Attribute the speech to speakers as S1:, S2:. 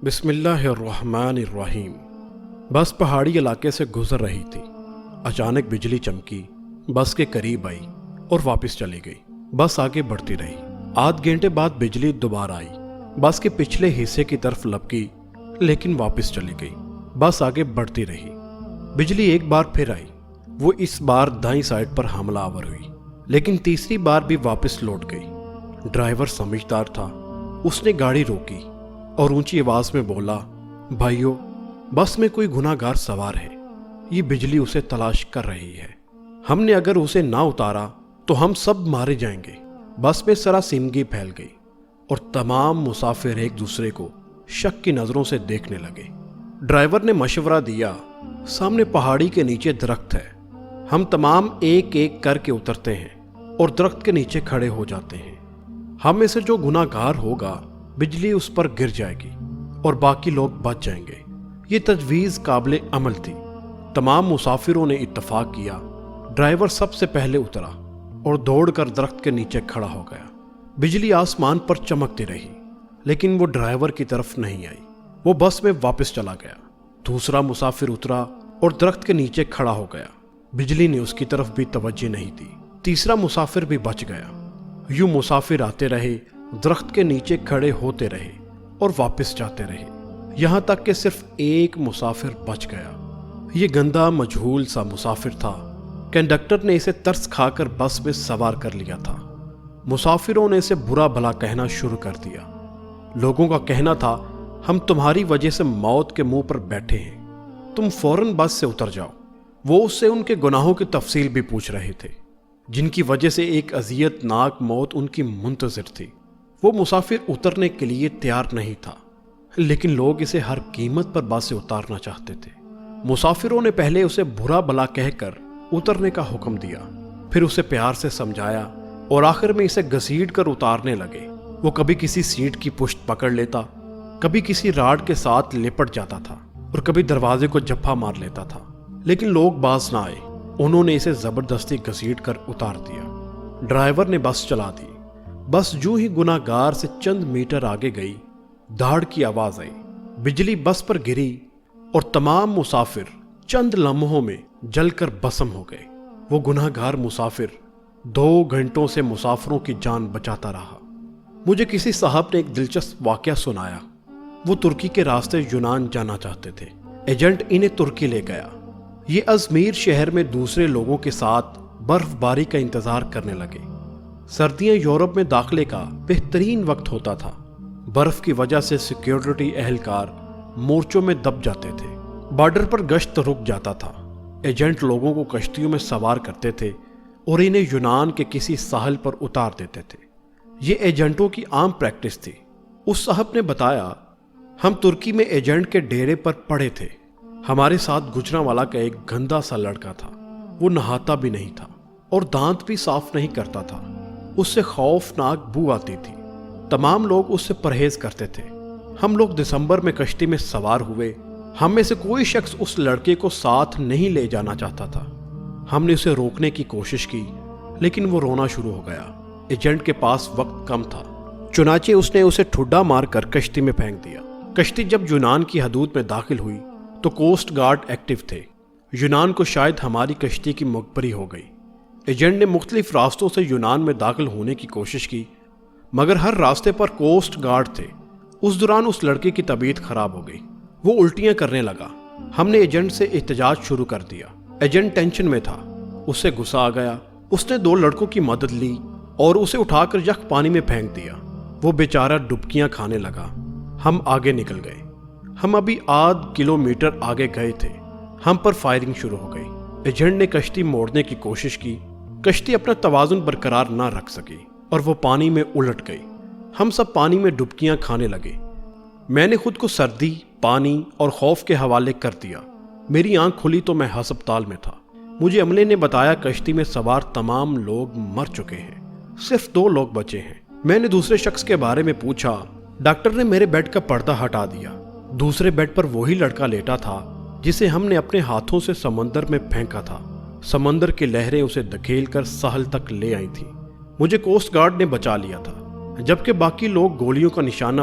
S1: بسم اللہ الرحمن الرحیم۔ بس پہاڑی علاقے سے گزر رہی تھی، اچانک بجلی چمکی، بس کے قریب آئی اور واپس چلی گئی۔ بس آگے بڑھتی رہی، آدھ گھنٹے بعد بجلی دوبارہ آئی، بس کے پچھلے حصے کی طرف لپکی لیکن واپس چلی گئی۔ بس آگے بڑھتی رہی، بجلی ایک بار پھر آئی، وہ اس بار دائیں سائڈ پر حملہ آور ہوئی لیکن تیسری بار بھی واپس لوٹ گئی۔ ڈرائیور سمجھدار تھا، اس نے گاڑی روکی اور اونچی آواز میں بولا، بھائیو، بس میں کوئی گناہ گار سوار ہے، یہ بجلی اسے تلاش کر رہی ہے، ہم نے اگر اسے نہ اتارا تو ہم سب مارے جائیں گے۔ بس میں سراسیمگی پھیل گئی اور تمام مسافر ایک دوسرے کو شک کی نظروں سے دیکھنے لگے۔ ڈرائیور نے مشورہ دیا، سامنے پہاڑی کے نیچے درخت ہے، ہم تمام ایک ایک کر کے اترتے ہیں اور درخت کے نیچے کھڑے ہو جاتے ہیں، ہم میں سے جو گناہ گار ہوگا بجلی اس پر گر جائے گی اور باقی لوگ بچ جائیں گے۔ یہ تجویز قابل عمل تھی۔ تمام مسافروں نے اتفاق کیا۔ ڈرائیور سب سے پہلے اترا اور دوڑ کر درخت کے نیچے کھڑا ہو گیا۔ بجلی آسمان پر چمکتی رہی لیکن وہ ڈرائیور کی طرف نہیں آئی، وہ بس میں واپس چلا گیا۔ دوسرا مسافر اترا اور درخت کے نیچے کھڑا ہو گیا، بجلی نے اس کی طرف بھی توجہ نہیں دی۔ تیسرا مسافر بھی بچ گیا۔ یوں مسافر آتے رہے، درخت کے نیچے کھڑے ہوتے رہے اور واپس جاتے رہے، یہاں تک کہ صرف ایک مسافر بچ گیا۔ یہ گندا مجہول سا مسافر تھا، کنڈکٹر نے اسے ترس کھا کر بس میں سوار کر لیا تھا۔ مسافروں نے اسے برا بھلا کہنا شروع کر دیا۔ لوگوں کا کہنا تھا، ہم تمہاری وجہ سے موت کے منہ پر بیٹھے ہیں، تم فوراً بس سے اتر جاؤ۔ وہ اس سے ان کے گناہوں کی تفصیل بھی پوچھ رہے تھے، جن کی وجہ سے ایک اذیت ناک موت ان کی منتظر تھی۔ وہ مسافر اترنے کے لیے تیار نہیں تھا لیکن لوگ اسے ہر قیمت پر بس سے اتارنا چاہتے تھے۔ مسافروں نے پہلے اسے برا بھلا کہہ کر اترنے کا حکم دیا، پھر اسے پیار سے سمجھایا اور آخر میں اسے گھسیٹ کر اتارنے لگے۔ وہ کبھی کسی سیٹ کی پشت پکڑ لیتا، کبھی کسی راڈ کے ساتھ لپٹ جاتا تھا اور کبھی دروازے کو جھپا مار لیتا تھا، لیکن لوگ باز نہ آئے۔ انہوں نے اسے زبردستی گھسیٹ کر اتار دیا۔ ڈرائیور نے بس چلا دی۔ بس جو ہی گناہ گار سے چند میٹر آگے گئی، دھاڑ کی آواز آئی، بجلی بس پر گری اور تمام مسافر چند لمحوں میں جل کر بھسم ہو گئے۔ وہ گناہ گار مسافر 2 گھنٹوں سے مسافروں کی جان بچاتا رہا۔ مجھے کسی صاحب نے ایک دلچسپ واقعہ سنایا۔ وہ ترکی کے راستے یونان جانا چاہتے تھے، ایجنٹ انہیں ترکی لے گیا۔ یہ ازمیر شہر میں دوسرے لوگوں کے ساتھ برف باری کا انتظار کرنے لگے۔ سردیاں یورپ میں داخلے کا بہترین وقت ہوتا تھا، برف کی وجہ سے سیکیورٹی اہلکار مورچوں میں دب جاتے تھے، بارڈر پر گشت رک جاتا تھا۔ ایجنٹ لوگوں کو کشتیوں میں سوار کرتے تھے اور انہیں یونان کے کسی ساحل پر اتار دیتے تھے۔ یہ ایجنٹوں کی عام پریکٹس تھی۔ اس صاحب نے بتایا، ہم ترکی میں ایجنٹ کے ڈیرے پر پڑے تھے، ہمارے ساتھ گجرانوالا کا ایک گندا سا لڑکا تھا، وہ نہاتا بھی نہیں تھا اور دانت بھی صاف نہیں کرتا تھا، اس سے خوفناک بو آتی تھی، تمام لوگ اس سے پرہیز کرتے تھے۔ ہم لوگ دسمبر میں کشتی میں سوار ہوئے، ہم میں سے کوئی شخص اس لڑکے کو ساتھ نہیں لے جانا چاہتا تھا۔ ہم نے اسے روکنے کی کوشش کی لیکن وہ رونا شروع ہو گیا۔ ایجنٹ کے پاس وقت کم تھا، چنانچہ اس نے اسے ٹھڈا مار کر کشتی میں پھینک دیا۔ کشتی جب یونان کی حدود میں داخل ہوئی تو کوسٹ گارڈ ایکٹیو تھے۔ یونان کو شاید ہماری کشتی کی مخبری ہو گئی۔ ایجنٹ نے مختلف راستوں سے یونان میں داخل ہونے کی کوشش کی مگر ہر راستے پر کوسٹ گارڈ تھے۔ اس دوران اس لڑکے کی طبیعت خراب ہو گئی، وہ الٹیاں کرنے لگا۔ ہم نے ایجنٹ سے احتجاج شروع کر دیا۔ ایجنٹ ٹینشن میں تھا، اس سے غصہ آ گیا۔ اس نے 2 لڑکوں کی مدد لی اور اسے اٹھا کر یک پانی میں پھینک دیا۔ وہ بیچارہ ڈبکیاں کھانے لگا۔ ہم آگے نکل گئے۔ ہم ابھی آدھ کلومیٹر آگے گئے تھے، ہم پر فائرنگ شروع ہو گئی۔ ایجنٹ نے کشتی موڑنے کی کوشش کی، کشتی اپنا توازن برقرار نہ رکھ سکی اور وہ پانی میں الٹ گئی۔ ہم سب پانی میں ڈبکیاں کھانے لگے۔ میں نے خود کو سردی، پانی اور خوف کے حوالے کر دیا۔ میری آنکھ کھلی تو میں ہسپتال میں تھا۔ مجھے عملے نے بتایا کشتی میں سوار تمام لوگ مر چکے ہیں، صرف 2 لوگ بچے ہیں۔ میں نے دوسرے شخص کے بارے میں پوچھا، ڈاکٹر نے میرے بیڈ کا پردہ ہٹا دیا۔ دوسرے بیڈ پر وہی لڑکا لیٹا تھا جسے ہم نے اپنے ہاتھوں سے سمندر میں پھینکا تھا۔ سمندر کی لہریں اسے دھکیل کر ساحل تک لے آئی تھیں۔ مجھے کوسٹ گارڈ نے بچا لیا تھا، جبکہ باقی لوگ گولیوں کا نشانہ